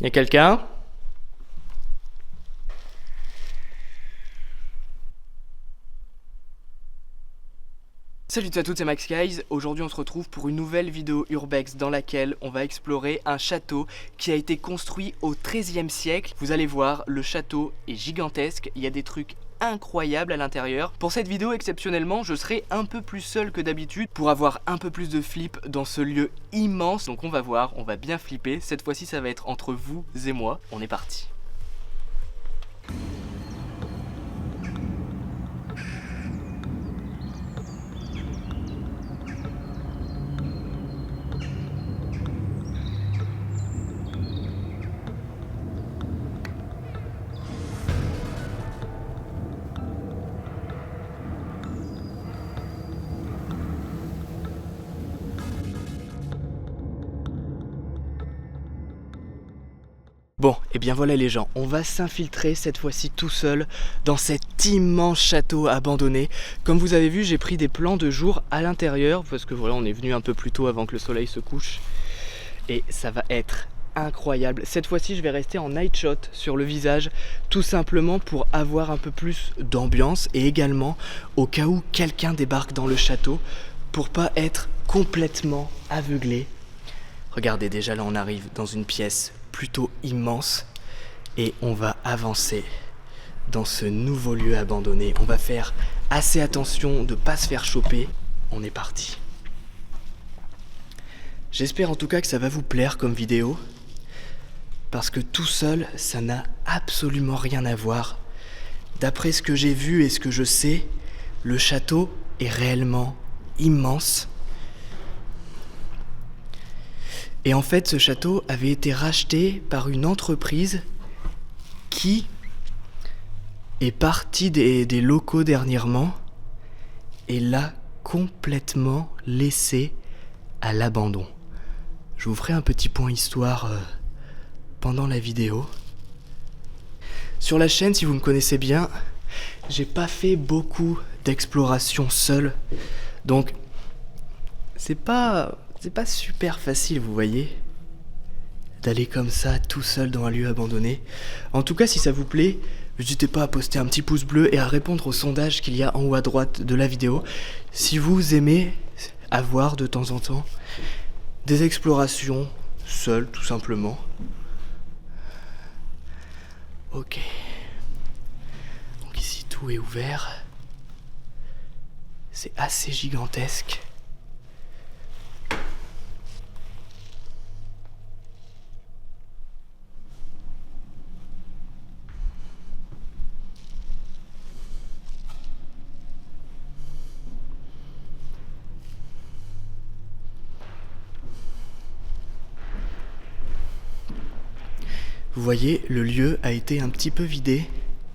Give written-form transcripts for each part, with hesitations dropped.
Y'a quelqu'un? Salut à toutes, c'est Max Guys. Aujourd'hui on se retrouve pour une nouvelle vidéo Urbex dans laquelle on va explorer un château qui a été construit au XIIIe siècle. Vous allez voir, le château est gigantesque, il y a des trucs incroyables à l'intérieur. Pour cette vidéo exceptionnellement, je serai un peu plus seul que d'habitude pour avoir un peu plus de flip dans ce lieu immense. Donc on va voir, on va bien flipper. Cette fois-ci ça va être entre vous et moi. On est parti. Bon, et bien voilà les gens, on va s'infiltrer cette fois-ci tout seul dans cet immense château abandonné. Comme vous avez vu, j'ai pris des plans de jour à l'intérieur parce que voilà, on est venu un peu plus tôt avant que le soleil se couche. Et ça va être incroyable. Cette fois-ci, je vais rester en night shot sur le visage, tout simplement pour avoir un peu plus d'ambiance et également au cas où quelqu'un débarque dans le château pour pas être complètement aveuglé. Regardez, déjà là on arrive dans une pièce plutôt immense et on va avancer dans ce nouveau lieu abandonné. On va faire assez attention de ne pas se faire choper. On est parti. J'espère en tout cas que ça va vous plaire comme vidéo parce que tout seul ça n'a absolument rien à voir. D'après ce que j'ai vu et ce que je sais, le château est réellement immense. Et en fait, ce château avait été racheté par une entreprise qui est partie des locaux dernièrement et l'a complètement laissé à l'abandon. Je vous ferai un petit point histoire pendant la vidéo. Sur la chaîne, si vous me connaissez bien, j'ai pas fait beaucoup d'exploration seul. Donc, c'est pas super facile, vous voyez, d'aller comme ça tout seul dans un lieu abandonné. En tout cas, si ça vous plaît, n'hésitez pas à poster un petit pouce bleu et à répondre au sondage qu'il y a en haut à droite de la vidéo. Si vous aimez avoir de temps en temps des explorations seul, tout simplement. Ok. Donc ici, tout est ouvert. C'est assez gigantesque. Vous voyez, le lieu a été un petit peu vidé.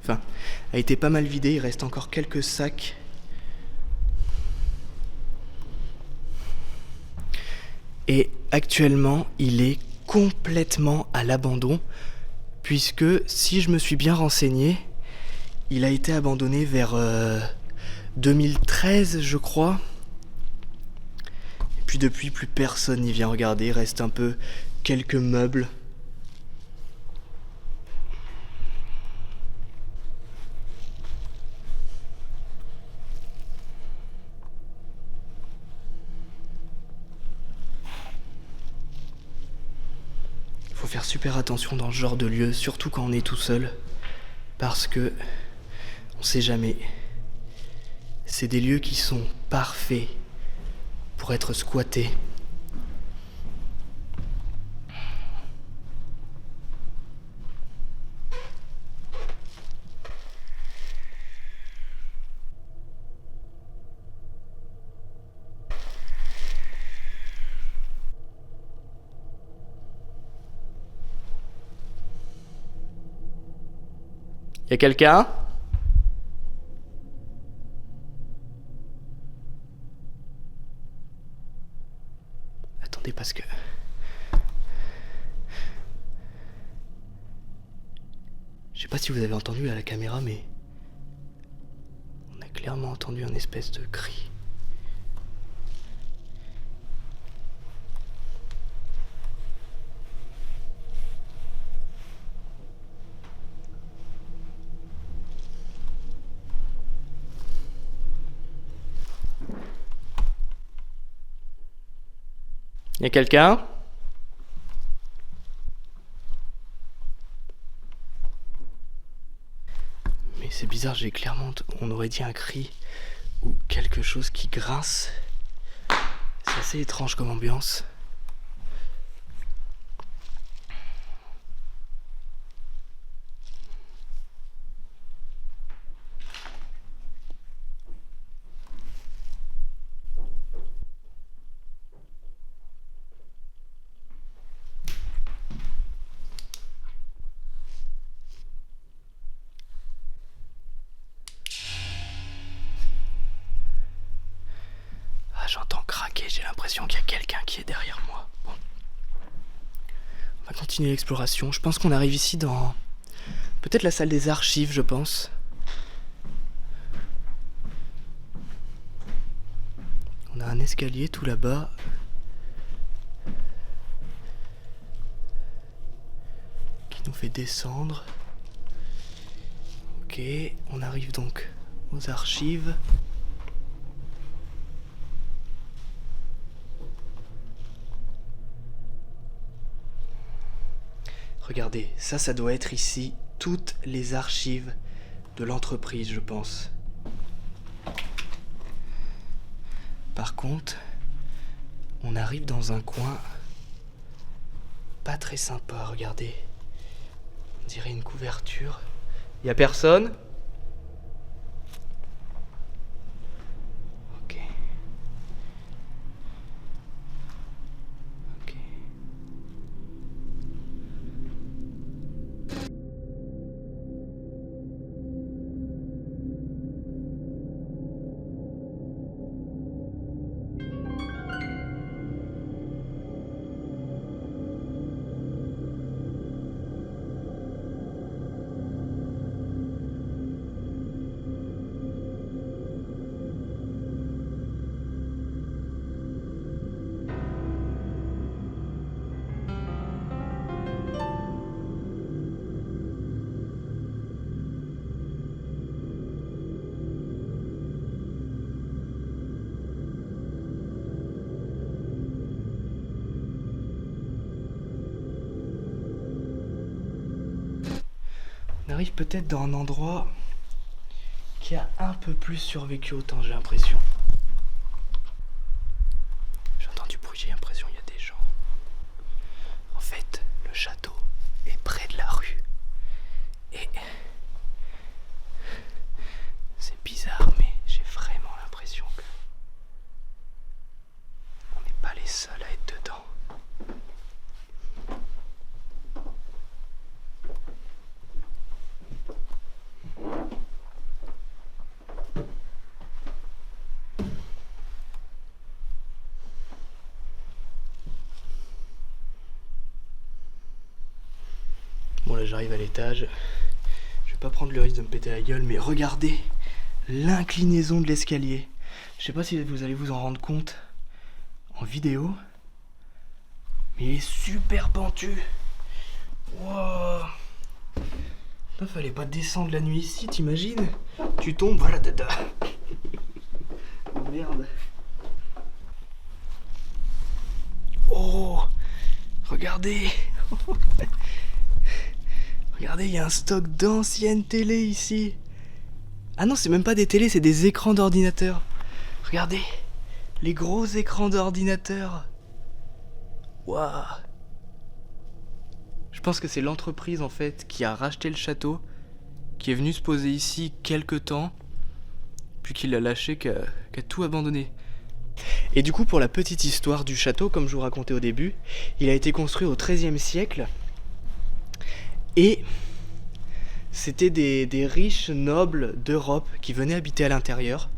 Enfin, a été pas mal vidé, il reste encore quelques sacs. Et actuellement, il est complètement à l'abandon, puisque si je me suis bien renseigné, il a été abandonné vers 2013, je crois. Et puis depuis, plus personne n'y vient regarder, il reste un peu quelques meubles. Faut faire super attention dans ce genre de lieu, surtout quand on est tout seul, parce que on sait jamais. C'est des lieux qui sont parfaits pour être squattés. Y'a quelqu'un? Attendez parce que... Je sais pas si vous avez entendu à la caméra, mais... On a clairement entendu un espèce de cri. Y a quelqu'un? Mais c'est bizarre, j'ai clairement... On aurait dit un cri ou quelque chose qui grince. C'est assez étrange comme ambiance. J'entends craquer, j'ai l'impression qu'il y a quelqu'un qui est derrière moi. Bon. On va continuer l'exploration. Je pense qu'on arrive ici dans... peut-être la salle des archives, je pense. On a un escalier tout là-bas. Qui nous fait descendre. Ok, on arrive donc aux archives. Regardez, ça doit être ici toutes les archives de l'entreprise, je pense. Par contre, on arrive dans un coin pas très sympa, regardez. On dirait une couverture. Y a personne ? Ok. Ok. On arrive peut-être dans un endroit qui a un peu plus survécu au temps, j'ai l'impression. J'entends du bruit, j'ai l'impression qu'il y a des gens. En fait, le château est près de la rue. Et c'est bizarre, mais j'ai vraiment l'impression que on n'est pas les seuls à être dedans. Bon là j'arrive à l'étage, je vais pas prendre le risque de me péter la gueule, mais regardez l'inclinaison de l'escalier. Je sais pas si vous allez vous en rendre compte en vidéo, mais il est super pentu. Wow. Là fallait pas descendre la nuit ici, t'imagines? Tu tombes, voilà dada. Merde. Oh, regardez. Regardez, il y a un stock d'anciennes télés ici. Ah non, c'est même pas des télés, c'est des écrans d'ordinateur. Regardez, les gros écrans d'ordinateur. Waouh. Je pense que c'est l'entreprise en fait qui a racheté le château, qui est venue se poser ici quelques temps, puis qui l'a lâché, qui a tout abandonné. Et du coup, pour la petite histoire du château, comme je vous racontais au début, il a été construit au XIIIe siècle. Et c'était des riches nobles d'Europe qui venaient habiter à l'intérieur.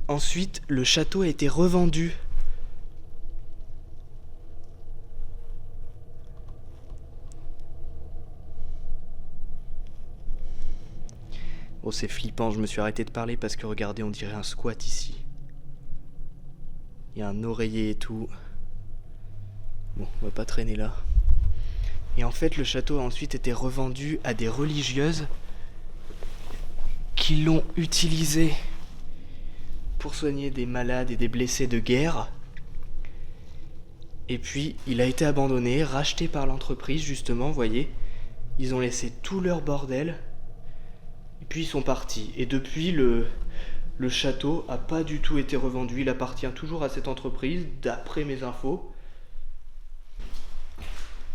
Ensuite, le château a été revendu. Oh, c'est flippant, je me suis arrêté de parler parce que regardez, on dirait un squat ici. Il y a un oreiller et tout. Bon, on va pas traîner là. Et en fait, le château a ensuite été revendu à des religieuses qui l'ont utilisé pour soigner des malades et des blessés de guerre. Et puis, il a été abandonné, racheté par l'entreprise, justement, vous voyez. Ils ont laissé tout leur bordel. Et puis, ils sont partis. Et depuis, le château a pas du tout été revendu. Il appartient toujours à cette entreprise, d'après mes infos.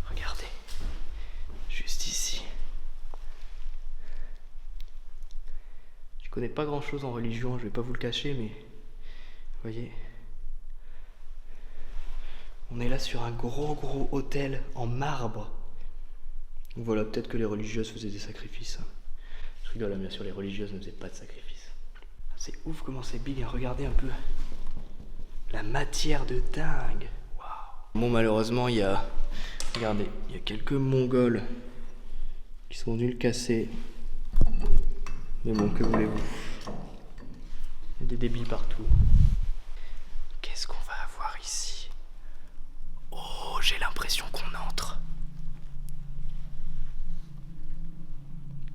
Regardez. Juste ici. Je connais pas grand-chose en religion, je vais pas vous le cacher, mais... Vous voyez... On est là sur un gros autel en marbre. Donc voilà, peut-être que les religieuses faisaient des sacrifices. Je rigole, bien sûr, les religieuses ne faisaient pas de sacrifices. C'est ouf comment c'est big, hein. Regardez un peu. La matière de dingue. Waouh. Bon, malheureusement, il y a... Regardez, il y a quelques Mongols qui sont venus le casser. Mais bon, que voulez-vous? Il y a des débiles partout. Qu'est-ce qu'on va avoir ici? Oh, j'ai l'impression qu'on entre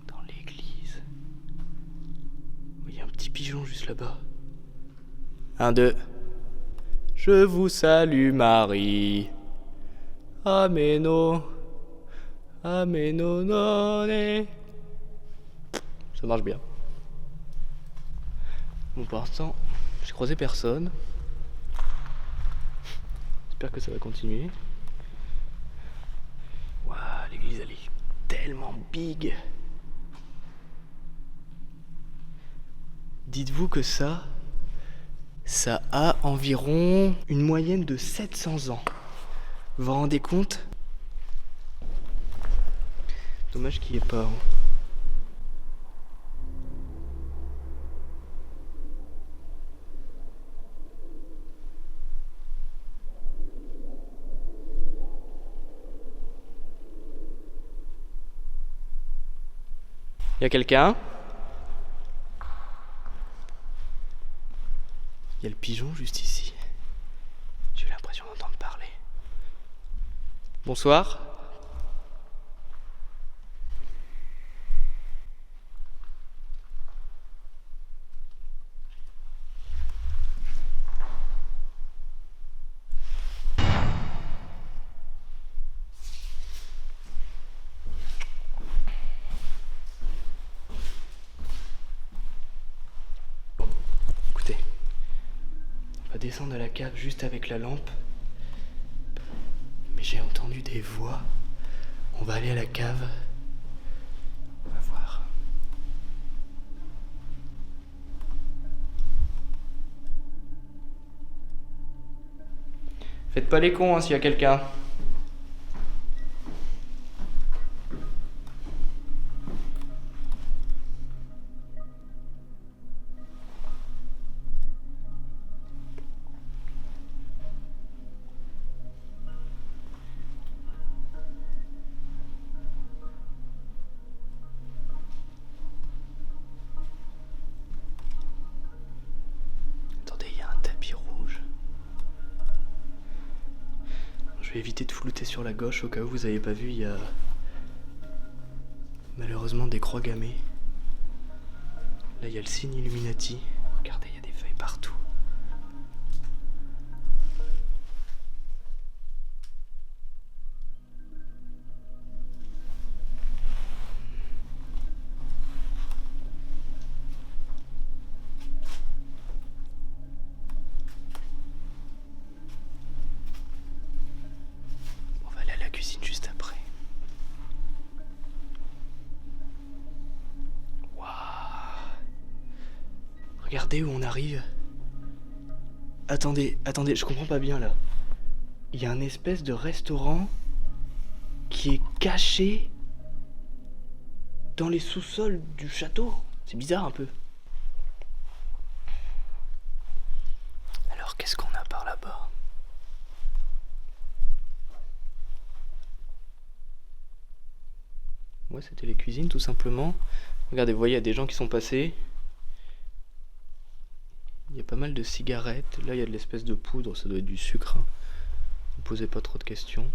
dans l'église. Il y a un petit pigeon juste là-bas. 1, 2. Je vous salue Marie. Ameno. Ameno nonne. Ça marche bien. Bon, pour l'instant, j'ai croisé personne. J'espère que ça va continuer. Waouh, l'église elle est tellement big. Dites-vous que ça a environ une moyenne de 700 ans. Vous vous rendez compte? Dommage qu'il n'y ait pas. Y a quelqu'un? Il y a le pigeon juste ici. J'ai eu l'impression d'entendre parler. Bonsoir. Écoutez, on va descendre à la cave juste avec la lampe. Mais j'ai entendu des voix. On va aller à la cave. On va voir. Faites pas les cons, hein, s'il y a quelqu'un. Attendez, il y a un tapis rouge. Je vais éviter de flouter sur la gauche au cas où vous avez pas vu, il y a malheureusement des croix gammées. Là il y a le signe Illuminati. Regardez, il y a des feuilles partout. On va aller à la cuisine juste après. Regardez où on arrive. Attendez, je comprends pas bien là. Il y a un espèce de restaurant qui est caché dans les sous-sols du château. C'est bizarre un peu. Alors qu'est-ce qu'on a par là-bas? Ouais, c'était les cuisines tout simplement. Regardez, vous voyez, il y a des gens qui sont passés. Il y a pas mal de cigarettes. Là, il y a de l'espèce de poudre, ça doit être du sucre. Ne vous posez pas trop de questions.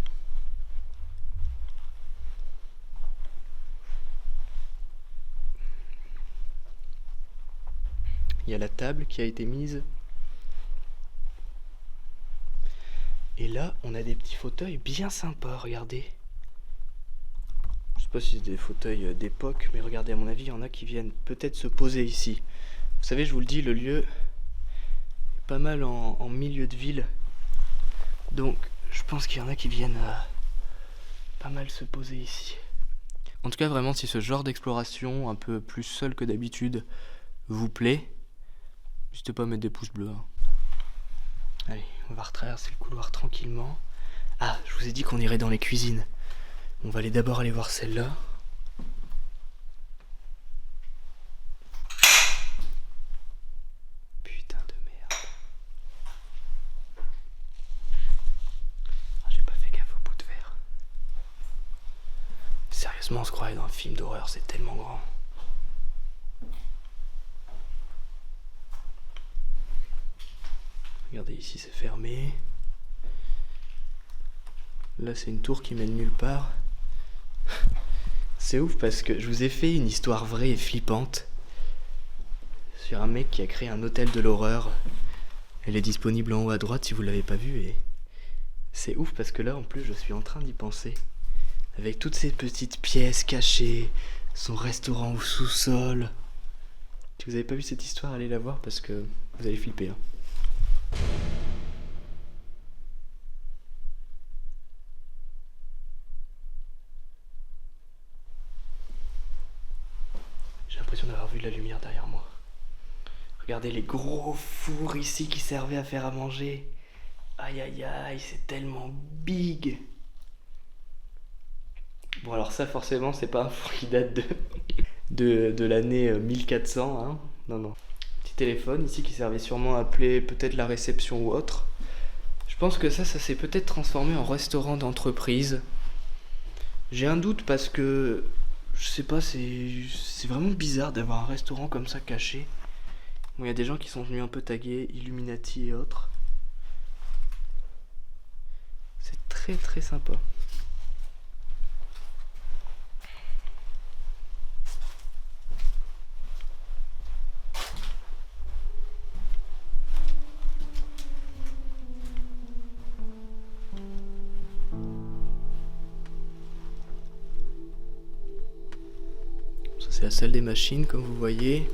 Il y a la table qui a été mise. Et là, on a des petits fauteuils bien sympas, regardez. Je sais pas si c'est des fauteuils d'époque, mais regardez, à mon avis, il y en a qui viennent peut-être se poser ici. Vous savez, je vous le dis, le lieu est pas mal en milieu de ville. Donc, je pense qu'il y en a qui viennent pas mal se poser ici. En tout cas, vraiment, si ce genre d'exploration, un peu plus seul que d'habitude, vous plaît, n'hésitez pas à mettre des pouces bleus. Allez, on va retraverser le couloir tranquillement. Ah, je vous ai dit qu'on irait dans les cuisines. On va d'abord aller voir celle-là. Putain de merde. Ah, j'ai pas fait gaffe au bout de verre. Sérieusement, on se croirait dans un film d'horreur, c'est tellement grand. Regardez, ici c'est fermé. Là c'est une tour qui mène nulle part. C'est ouf parce que je vous ai fait une histoire vraie et flippante sur un mec qui a créé un hôtel de l'horreur. Elle est disponible en haut à droite si vous l'avez pas vue, et c'est ouf parce que là en plus je suis en train d'y penser. Avec toutes ces petites pièces cachées, son restaurant au sous-sol. Si vous avez pas vu cette histoire, allez la voir parce que vous allez flipper. J'ai l'impression d'avoir vu de la lumière derrière moi. Regardez les gros fours ici qui servaient à faire à manger. Aïe aïe aïe, c'est tellement big. Bon alors ça forcément c'est pas un four qui date de l'année 1400, hein. Non. Petit téléphone ici qui servait sûrement à appeler peut-être la réception ou autre. Je pense que ça s'est peut-être transformé en restaurant d'entreprise. J'ai un doute parce que, je sais pas, c'est vraiment bizarre d'avoir un restaurant comme ça caché. Bon, il y a des gens qui sont venus un peu taguer Illuminati et autres. C'est très très sympa. Ça c'est la salle des machines comme vous voyez.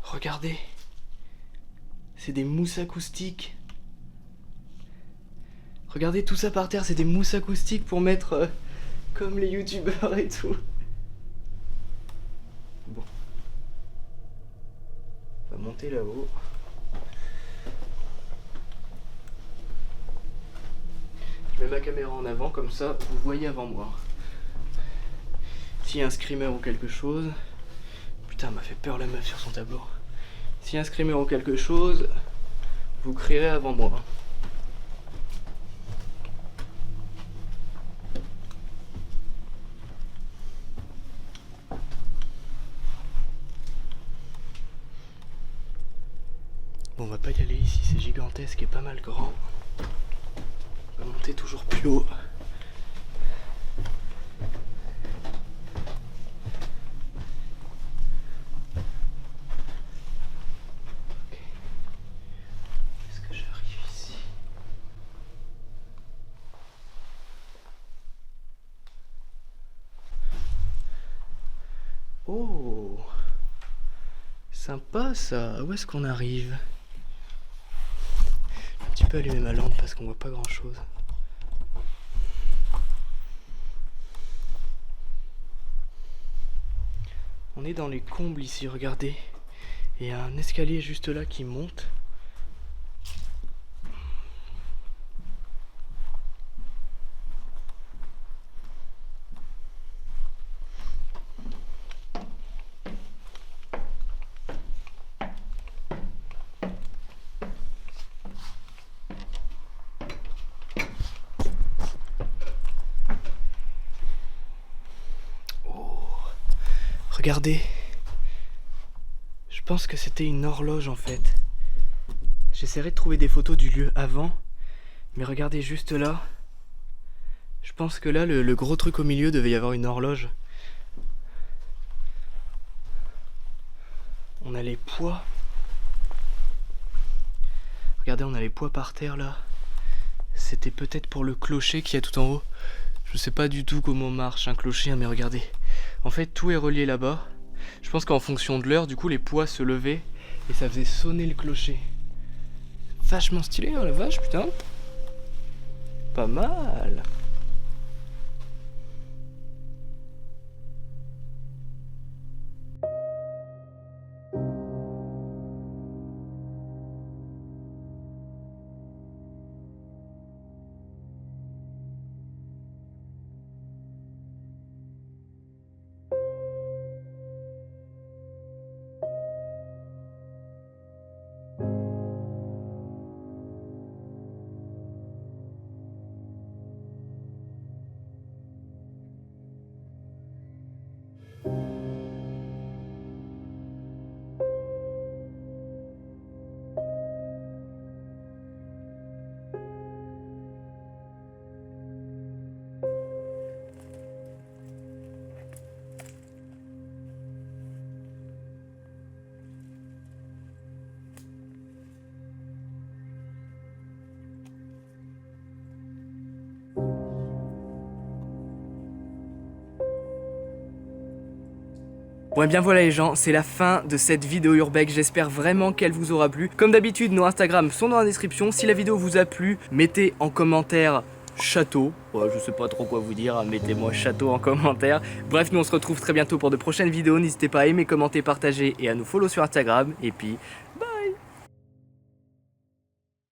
Regardez, c'est des mousses acoustiques. Regardez tout ça par terre, c'est des mousses acoustiques pour mettre comme les youtubeurs et tout. Bon, on va monter là-haut. Je mets ma caméra en avant comme ça, vous voyez avant moi. S'il y a un screamer ou quelque chose... Putain, elle m'a fait peur la meuf sur son tableau. S'il y a un screamer ou quelque chose, vous crierez avant moi. Bon, on va pas y aller ici, c'est gigantesque et pas mal grand. On va monter toujours plus haut. Oh, sympa ça. Où est-ce qu'on arrive? Un petit peu allumer ma lampe parce qu'on voit pas grand chose. On est dans les combles ici, regardez. Il y a un escalier juste là qui monte. regardez. Je pense que c'était une horloge en fait. J'essaierai de trouver des photos du lieu avant. Mais regardez juste là. Je pense que là, le gros truc au milieu devait y avoir une horloge. On a les poids. Regardez, on a les poids par terre là. C'était peut-être pour le clocher qui est tout en haut. Je sais pas du tout comment marche un clocher, mais regardez. En fait, tout est relié là-bas. Je pense qu'en fonction de l'heure, du coup, les poids se levaient et ça faisait sonner le clocher. Vachement stylé, hein, la vache, putain. Pas mal. Bon et bien voilà les gens, c'est la fin de cette vidéo urbex, j'espère vraiment qu'elle vous aura plu. Comme d'habitude, nos Instagram sont dans la description. Si la vidéo vous a plu, mettez en commentaire château. Ouais, je sais pas trop quoi vous dire, hein, mettez-moi château en commentaire. Bref, nous on se retrouve très bientôt pour de prochaines vidéos. N'hésitez pas à aimer, commenter, partager et à nous follow sur Instagram. Et puis, bye.